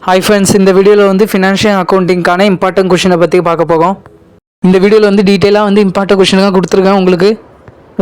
Hi friends, இந்த வீடியோவில் வந்து ஃபினான்ஷியல் அக்கௌண்டிங்கான இம்பார்ட்டன்ட் கொஷினை பற்றி பார்க்க போகிறோம். இந்த வீடியோவில் வந்து டீட்டெயிலாக வந்து இம்பார்ட்டன்ட் கொஷினாக கொடுத்துருக்கேன்.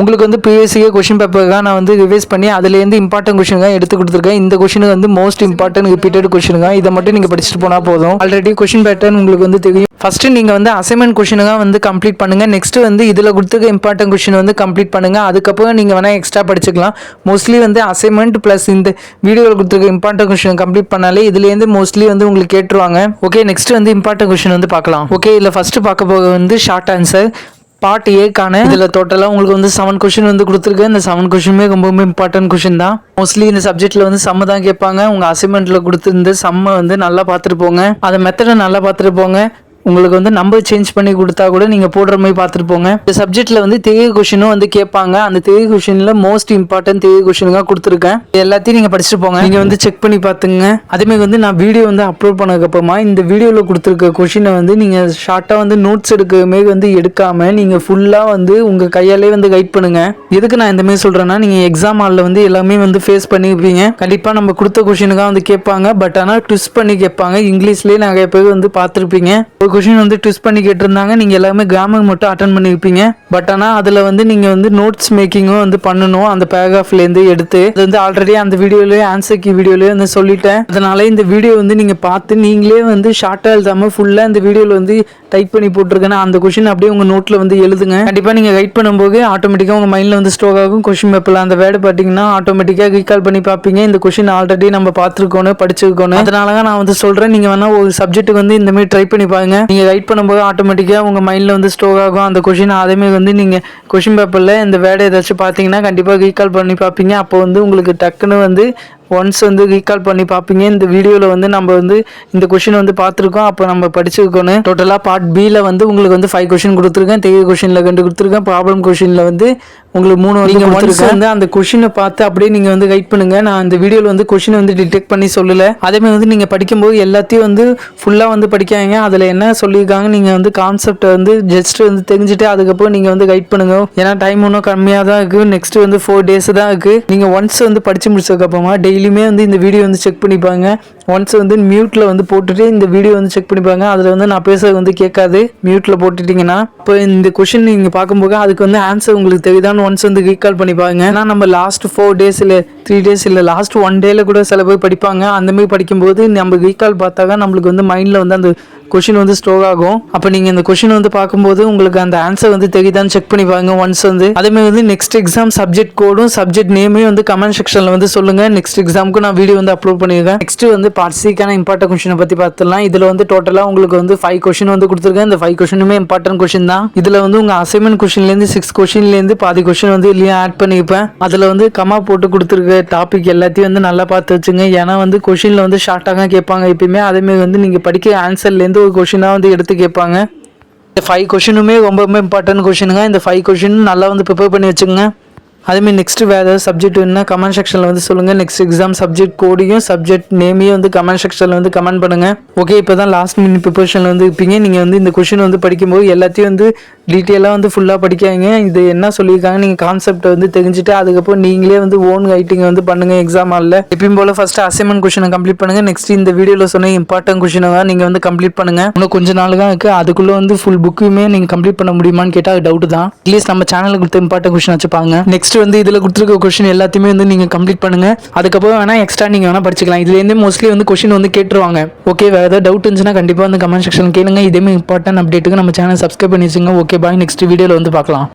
உங்களுக்கு வந்து பிஎஸ்சிஏ கொஷின் பேப்பருக்காக நான் வந்து ரிவைஸ் பண்ணி அதுலேருந்து இம்பார்ட்டன்ட் கொஷினுக்காக எடுத்து கொடுத்துருக்கேன். இந்த கொஷினுக்கு வந்து மோஸ்ட் இம்பார்ட்டன்ட் ரிப்பீட்டட் கொஷினுக்காக இதை மட்டும் நீங்கள் படிச்சுட்டு போனால் போதும். ஆல்ரெடி கொஷின் பேட்டர்ன் உங்களுக்கு வந்து தெரியும். ஃபஸ்ட்டு நீங்கள் வந்து அசைன்மெண்ட் கொஷினுக்காக வந்து கம்ப்ளீட் பண்ணுங்கள். நெக்ஸ்ட்டு வந்து இதில் கொடுத்துருக்க இம்பார்ட்டன்ட் கொஷின் வந்து கம்ப்ளீட் பண்ணுங்கள். அதுக்கப்புறம் நீங்கள் வேணால் எக்ஸ்ட்ரா படிச்சுக்கலாம். மோஸ்ட்லி வந்து அசைன்மெண்ட் ப்ளஸ் இந்த வீடியோவில் கொடுத்துருக்க இம்பார்ட்டன்ட் கொஷின் கம்ப்ளீட் பண்ணாலே இதுலேருந்து மோஸ்ட்லி வந்து உங்களுக்கு கேட்டுருவாங்க. ஓகே, நெக்ஸ்ட் வந்து இம்பார்ட்டன்ட் கொஷின் வந்து பார்க்கலாம். ஓகே, இதில் ஃபஸ்ட்டு பார்க்க போக வந்து ஷார்ட் ஆன்சர் பார்ட் ஏக்கான இதில் டோட்டலாக உங்களுக்கு வந்து 7 கொஷின் வந்து கொடுத்துருக்கேன். இந்த 7 கொஷினுமே ரொம்பவுமே இம்பார்ட்டன்ட் கொஷின் தான். மோஸ்ட்லி இந்த சப்ஜெக்ட்டில் வந்து சம்ம தான் கேட்பாங்க. உங்கள் அசைன்மெண்ட்டில் கொடுத்துருந்து சம்மை வந்து நல்லா பார்த்துட்டு போங்க. அதை மெத்தடை நல்லா பார்த்துட்டு போங்க. உங்களுக்கு வந்து நம்பர் சேஞ்ச் பண்ணி கொடுத்தா கூட நீங்கள் போடுற மாதிரி பார்த்துட்டு போங்க. இந்த சப்ஜெக்ட்டில் வந்து தேவை கொஷினும் வந்து கேட்பாங்க. அந்த தேவை கொஷினில் மோஸ்ட் இம்பார்ட்டன்ட் தேவை கொஷினுக்காக கொடுத்துருக்கேன். எல்லாத்தையும் நீங்கள் படிச்சுட்டு போங்க. நீங்கள் வந்து செக் பண்ணி பார்த்துங்க. அதேமாதிரி வந்து நான் வீடியோ வந்து அப்லோட் பண்ணதுக்கப்புறமா இந்த வீடியோவில் கொடுத்துருக்க கொஷினை வந்து நீங்கள் ஷார்ட்டாக வந்து நோட்ஸ் எடுக்கவே வந்து எடுக்காமல் நீங்கள் ஃபுல்லாக வந்து உங்கள் கையாலே வந்து கைட் பண்ணுங்கள். எதுக்கு நான் இந்த மாதிரி சொல்கிறேன்னா, நீங்கள் எக்ஸாம் ஹாலில் வந்து எல்லாமே வந்து ஃபேஸ் பண்ணியிருப்பீங்க. கண்டிப்பாக நம்ம கொடுத்த கொஷினுக்காக வந்து கேட்பாங்க. பட் ஆனால் ட்விஸ்ட் பண்ணி கேட்பாங்க. இங்கிலீஷ்லேயே நிறைய பேர் வந்து பார்த்துருப்பீங்க. கொஷின் வந்து ட்விஸ்ட் பண்ணி கேட்டிருந்தாங்க. நீங்கள் எல்லாமே கிராமர் மட்டும் அட்டன் பண்ணியிருப்பீங்க. பட் ஆனால் அதில் வந்து நீங்கள் வந்து நோட்ஸ் மேக்கிங்கும் வந்து பண்ணணும். அந்த பேராகிராஃப்லேருந்து எடுத்து அது வந்து ஆல்ரெடி அந்த வீடியோலேயே ஆன்சர் கீ வீடியோலேயே வந்து சொல்லிட்டேன். அதனால இந்த வீடியோ வந்து நீங்கள் பார்த்து நீங்களே வந்து ஷார்ட்டாக எழுதாமல் ஃபுல்லாக இந்த வீடியோவில் வந்து டைப் பண்ணி போட்டிருக்கேன்னா அந்த கொஷின் அப்படியே உங்கள் நோட்டில் வந்து எழுதுங்க. கண்டிப்பாக நீங்கள் ரைட் பண்ணும்போது ஆட்டோமேட்டிக்காக உங்கள் மைண்டில் வந்து ஸ்டோர் ஆகும். கொஷின் பேப்பரில் அந்த வேர்டு பார்த்தீங்கன்னா ஆட்டோமேட்டிக்காக ரீகால் பண்ணி பார்ப்பீங்க. இந்த கொஷின் ஆல்ரெடி நம்ம பார்த்துருக்கோணும், படிச்சிருக்கோணும். அதனால தான் நான் வந்து சொல்கிறேன், நீங்கள் வேணால் ஒரு சப்ஜெக்ட்டுக்கு வந்து இந்த மாதிரி ட்ரை பண்ணி பாருங்க. நீங்கள் ரைட் பண்ணும்போது ஆட்டோமேட்டிக்காக உங்கள் மைண்டில் வந்து ஸ்டோர் ஆகும் அந்த கொஷின். அதேமாதிரி வந்து நீங்கள் கொஷின் பேப்பரில் இந்த வேர்டை ஏதாச்சும் பார்த்தீங்கன்னா கண்டிப்பாக ரீகால் பண்ணி பார்ப்பீங்க. அப்போ வந்து உங்களுக்கு டக்குன்னு வந்து ஒன்ஸ் வந்து ரீகால் பண்ணி பார்ப்பீங்க. இந்த வீடியோவில் வந்து நம்ம வந்து இந்த கொஷின் வந்து பார்த்துருக்கோம். அப்போ நம்ம படிச்சிருக்கோன்னு. டோட்டலாக பார்ட் பியில் வந்து உங்களுக்கு வந்து 5 கொஷின் கொடுத்துருக்கேன். தேவை கொஷினில் 2 கொடுத்துருக்கேன். ப்ராப்ளம் கொஷினில் வந்து உங்களுக்கு 3 நீங்கள் ஒன்ஸ் வந்து அந்த கொஷினை பார்த்து அப்படியே நீங்கள் வந்து கைட் பண்ணுங்கள். நான் இந்த வீடியோவில் வந்து கொஷினை வந்து டிடெக்ட் பண்ணி சொல்லலை. அதேமாதிரி வந்து நீங்கள் படிக்கும்போது எல்லாத்தையும் வந்து ஃபுல்லாக வந்து படிக்காங்க. அதில் என்ன சொல்லியிருக்காங்க நீங்கள் வந்து கான்செப்டை வந்து ஜஸ்ட் வந்து தெரிஞ்சுட்டு அதுக்கப்புறம் நீங்கள் வந்து கைட் பண்ணுங்க. ஏன்னா டைம் இன்னும் கம்மியாக தான் இருக்குது. நெக்ஸ்ட் வந்து 4 days தான் இருக்குது. நீங்கள் ஒன்ஸ் வந்து படித்து முடிச்சதுக்கப்புறமா டெய்லியுமே வந்து இந்த வீடியோ வந்து செக் பண்ணிப்பாங்க. ஒன்ஸ் வந்து மியூட்டில் வந்து போட்டுட்டு இந்த வீடியோ வந்து செக் பண்ணிப்பாங்க. அதில் வந்து நான் பேசுறது வந்து கேட்காது. மியூட்டில் போட்டுட்டிங்கன்னா இப்போ இந்த கொஷின் நீங்கள் பார்க்கும்போது அதுக்கு வந்து ஆன்சர் உங்களுக்கு தெரியுதான்னு ஒன்ஸ் வந்து ரீகால் பண்ணிப்பாங்க. ஏன்னா நம்ம லாஸ்ட் 4 days இல்லை 3 days இல்லை லாஸ்ட் 1 day கூட சில பேர் படிப்பாங்க. அந்தமாதிரி படிக்கும்போது நம்ம ரீகால் பார்த்தாக்க நம்மளுக்கு வந்து மைண்டில் வந்து அந்த கொஷின் வந்து ஸ்டோர் ஆகும். அப்போ நீங்கள் இந்த கொஷின் வந்து பார்க்கும்போது உங்களுக்கு அந்த ஆன்சர் வந்து தெரியுதான்னு செக் பண்ணி பாருங்க ஒன்ஸ் வந்து. அதேமாதிரி வந்து நெக்ஸ்ட் எக்ஸாம் சப்ஜெக்ட் கோடும் சப்ஜெக்ட் நேமையும் வந்து கமெண்ட் செக்ஷனில் வந்து சொல்லுங்கள். நெக்ஸ்ட் எக்ஸாமுக்கு நான் வீடியோ வந்து அப்லோட் பண்ணியிருக்கேன். நெக்ஸ்ட் வந்து பார்ட் சிக்கான இம்பார்ட்டன்ட் கொஷினை பற்றி பார்த்துடலாம். இதில் வந்து டோட்டலாக உங்களுக்கு வந்து 5 கொஷின் வந்து கொடுத்துருக்கேன். இந்த 5 கொஷினுமே இம்பார்ட்டன்ட் கொஷின் தான். இதில் வந்து உங்கள் அசைன்மெண்ட் கொஷின்லேருந்து 6 கொஷின்லேருந்து பாதி கொஷின் வந்து இல்லையா ஆட் பண்ணியிருப்பேன். அதில் வந்து கமா போட்டு கொடுத்துருக்க டாபிக் எல்லாத்தையும் வந்து நல்லா பார்த்து வச்சுங்க. ஏன்னா வந்து கொஷினில் வந்து ஷார்ட்டாக கேட்பாங்க எப்பயுமே. அதேமாதிரி வந்து நீங்கள் படிக்கிற ஆன்சர்லேருந்து ஒரு கொஷினாக வந்து எடுத்து கேட்பாங்க. இந்த 5 கொஷினுமே ரொம்ப இம்பார்ட்டன்ட் கொஷினுங்க. இந்த 5 கொஷின் நல்லா வந்து ப்ரிப்பேர் பண்ணி வச்சுங்க. அதேமாதிரி நெக்ஸ்ட் வேறு ஏதாவது சப்ஜெக்ட் வேணுன்னா கமெண்ட் செக்ஷனில் வந்து சொல்லுங்கள். நெக்ஸ்ட் எக்ஸாம் சப்ஜெக்ட் கோடையும் சப்ஜெக்ட் நேமையும் வந்து கமெண்ட் செக்ஷனில் வந்து கமெண்ட் பண்ணுங்கள். ஓகே, இப்போ தான் லாஸ்ட் மினிட் ப்ரிப்பரேஷனில் வந்து இருப்பீங்க. நீங்கள் வந்து இந்த கொஷின் வந்து படிக்கும்போது எல்லாத்தையும் வந்து டீட்டெயிலாக வந்து ஃபுல்லாக படிக்காங்க. இது என்ன சொல்லியிருக்காங்க நீங்கள் கான்செப்டை வந்து தெரிஞ்சுட்டு அதுக்கப்புறம் நீங்களே வந்து ஓன் ரைட்டிங் வந்து பண்ணுங்கள் எக்ஸாம் ஹாலில். எப்பயும் போல் ஃபஸ்ட்டு அசைன்மெண்ட் கொஷினை கம்ப்ளீட் பண்ணுங்கள். நெக்ஸ்ட் இந்த வீடியோவில் சொன்ன இம்பார்ட்டன்ட் கொஷினை தான் நீங்கள் வந்து கம்ப்ளீட் பண்ணுங்கள். இன்னும் கொஞ்சம் நாள் தான் இருக்குது. அதுக்குள்ளே வந்து ஃபுல் புக்குமே நீங்கள் கம்ப்ளீட் பண்ண முடியுமான்னு கேட்டால் டவுட் தான். அட்லீஸ்ட் நம்ம சேனலுக்கு கொடுத்த இம்பார்ட்டன்ட் கொஷின் வச்சுப்பாங்க. நெக்ஸ்ட் வந்து இதில் கொடுத்துருக்க கொஷின் எல்லாத்தையுமே வந்து நீங்கள் கம்ப்ளீட் பண்ணுங்கள். அதுக்கப்புறம் வேணால் எக்ஸ்ட்ரா நீங்கள் வேணால் படிச்சிக்கலாம். இதுலேருந்து மோஸ்ட்லி வந்து கொஷின் வந்து கேட்டுருவாங்க. ஓகே, வேறு ஏதாவது டவுட் இருந்துச்சுன்னா கண்டிப்பாக வந்து கமெண்ட் செக்ஷன் கேளுங்க. இதேமாதிரி இம்பார்ட்டன்ட் அப்டேட்டுக்கு நம்ம சேனல் சப்ஸ்கிரைப் பண்ணி வச்சுங்க. ஓகே, பாய். நெக்ஸ்ட் வீடியோவில் வந்து பார்க்கலாம்.